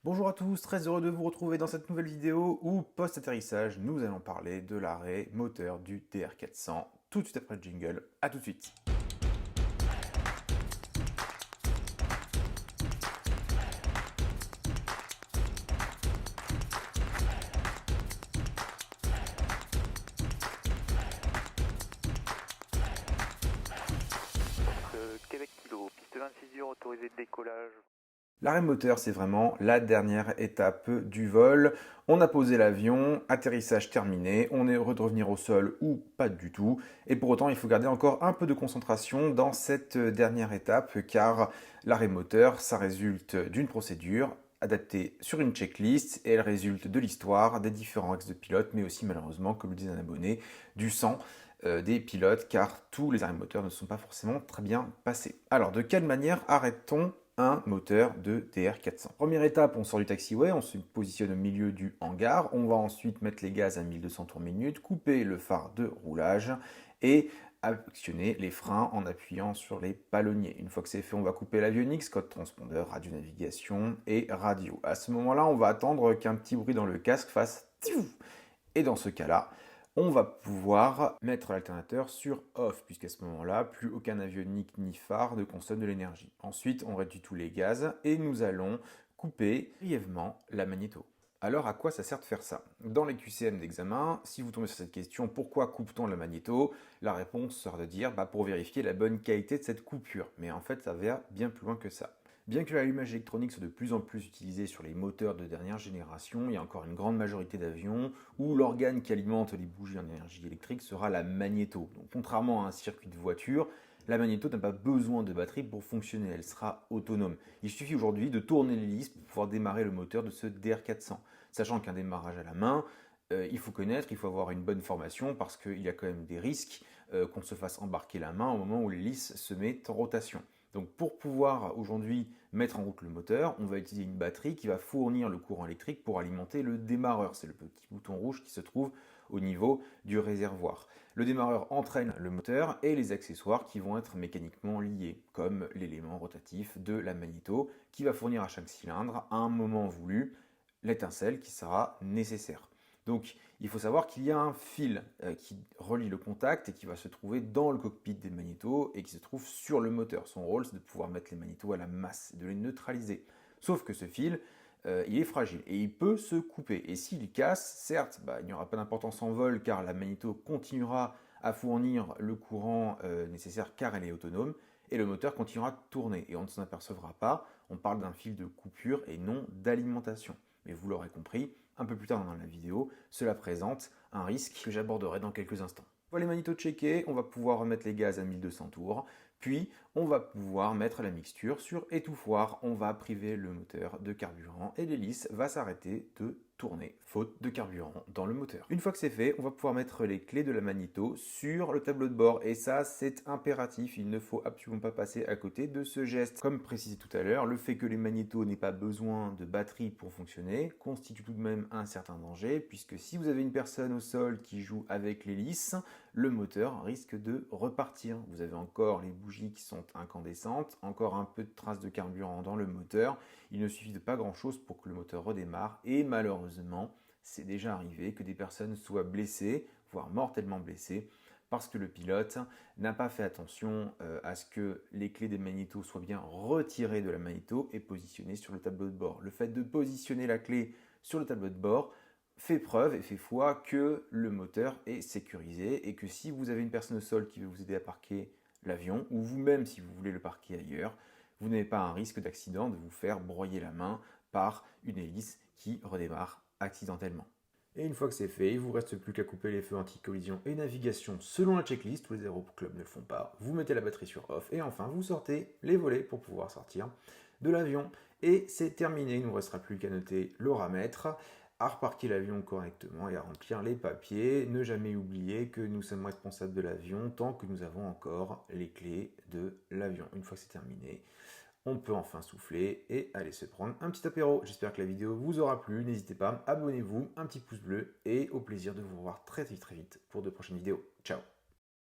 Bonjour à tous, très heureux de vous retrouver dans cette nouvelle vidéo où, post-atterrissage, nous allons parler de l'arrêt moteur du DR400. Tout de suite après le jingle, à tout de suite. Québec Kilo, piste 26 dur, autorisé de décollage. L'arrêt moteur, c'est vraiment la dernière étape du vol. On a posé l'avion, atterrissage terminé, on est heureux de revenir au sol ou pas du tout. Et pour autant, il faut garder encore un peu de concentration dans cette dernière étape car l'arrêt moteur, ça résulte d'une procédure adaptée sur une checklist et elle résulte de l'histoire des différents ex de pilotes, mais aussi malheureusement, comme le disait un abonné, du sang des pilotes car tous les arrêts moteurs ne sont pas forcément très bien passés. Alors, de quelle manière arrête-t-on un moteur de DR400. Première étape, on sort du taxiway, on se positionne au milieu du hangar, on va ensuite mettre les gaz à 1200 tours minute, couper le phare de roulage et actionner les freins en appuyant sur les palonniers. Une fois que c'est fait, on va couper l'avionics, code transpondeur, radio navigation et radio. À ce moment-là, on va attendre qu'un petit bruit dans le casque fasse tiouf. Et dans ce cas-là, on va pouvoir mettre l'alternateur sur off, puisqu'à ce moment-là, plus aucun avionique ni phare ne consomme de l'énergie. Ensuite, on réduit tous les gaz et nous allons couper brièvement la magnéto. Alors à quoi ça sert de faire ça? Dans les QCM d'examen, si vous tombez sur cette question, pourquoi coupe-t-on la magnéto? La réponse sera de dire pour vérifier la bonne qualité de cette coupure. Mais en fait, ça va bien plus loin que ça. Bien que l'allumage électronique soit de plus en plus utilisé sur les moteurs de dernière génération, il y a encore une grande majorité d'avions où l'organe qui alimente les bougies en énergie électrique sera la magnéto. Donc, contrairement à un circuit de voiture, la magnéto n'a pas besoin de batterie pour fonctionner, elle sera autonome. Il suffit aujourd'hui de tourner l'hélice pour pouvoir démarrer le moteur de ce DR400. Sachant qu'un démarrage à la main, il faut connaître, il faut avoir une bonne formation parce qu'il y a quand même des risques qu'on se fasse embarquer la main au moment où l'hélice se met en rotation. Donc pour pouvoir aujourd'hui mettre en route le moteur, on va utiliser une batterie qui va fournir le courant électrique pour alimenter le démarreur. C'est le petit bouton rouge qui se trouve au niveau du réservoir. Le démarreur entraîne le moteur et les accessoires qui vont être mécaniquement liés, comme l'élément rotatif de la magnéto qui va fournir à chaque cylindre, à un moment voulu, l'étincelle qui sera nécessaire. Donc il faut savoir qu'il y a un fil qui relie le contact et qui va se trouver dans le cockpit des magnétos et qui se trouve sur le moteur. Son rôle, c'est de pouvoir mettre les magnétos à la masse, de les neutraliser. Sauf que ce fil, il est fragile et il peut se couper. Et s'il casse, certes, il n'y aura pas d'importance en vol car la magnéto continuera à fournir le courant nécessaire car elle est autonome et le moteur continuera de tourner et on ne s'en apercevra pas. On parle d'un fil de coupure et non d'alimentation. Mais vous l'aurez compris, un peu plus tard dans la vidéo, cela présente un risque que j'aborderai dans quelques instants. Voilà les magnétos checkés, on va pouvoir remettre les gaz à 1200 tours, puis on va pouvoir mettre la mixture sur étouffoir, on va priver le moteur de carburant et l'hélice va s'arrêter de tourner, faute de carburant dans le moteur. Une fois que c'est fait, on va pouvoir mettre les clés de la magnéto sur le tableau de bord et ça c'est impératif, il ne faut absolument pas passer à côté de ce geste. Comme précisé tout à l'heure, le fait que les magnétos n'aient pas besoin de batterie pour fonctionner constitue tout de même un certain danger puisque si vous avez une personne au sol qui joue avec l'hélice, le moteur risque de repartir. Vous avez encore les bougies qui sont incandescentes, encore un peu de traces de carburant dans le moteur. Il ne suffit de pas grand chose pour que le moteur redémarre et malheureusement, c'est déjà arrivé que des personnes soient blessées, voire mortellement blessées, parce que le pilote n'a pas fait attention à ce que les clés des magnétos soient bien retirées de la magnéto et positionnées sur le tableau de bord. Le fait de positionner la clé sur le tableau de bord fait preuve et fait foi que le moteur est sécurisé et que si vous avez une personne au sol qui veut vous aider à parquer l'avion, ou vous-même si vous voulez le parquer ailleurs, vous n'avez pas un risque d'accident de vous faire broyer la main par une hélice qui redémarre accidentellement. Et une fois que c'est fait, il ne vous reste plus qu'à couper les feux anti-collision et navigation selon la checklist, tous les aéroclubs ne le font pas. Vous mettez la batterie sur off et enfin vous sortez les volets pour pouvoir sortir de l'avion. Et c'est terminé, il ne nous restera plus qu'à noter l'oramètre, à reparquer l'avion correctement et à remplir les papiers. Ne jamais oublier que nous sommes responsables de l'avion tant que nous avons encore les clés de l'avion. Une fois que c'est terminé, on peut enfin souffler et aller se prendre un petit apéro. J'espère que la vidéo vous aura plu. N'hésitez pas, abonnez-vous, un petit pouce bleu et au plaisir de vous revoir très vite pour de prochaines vidéos. Ciao!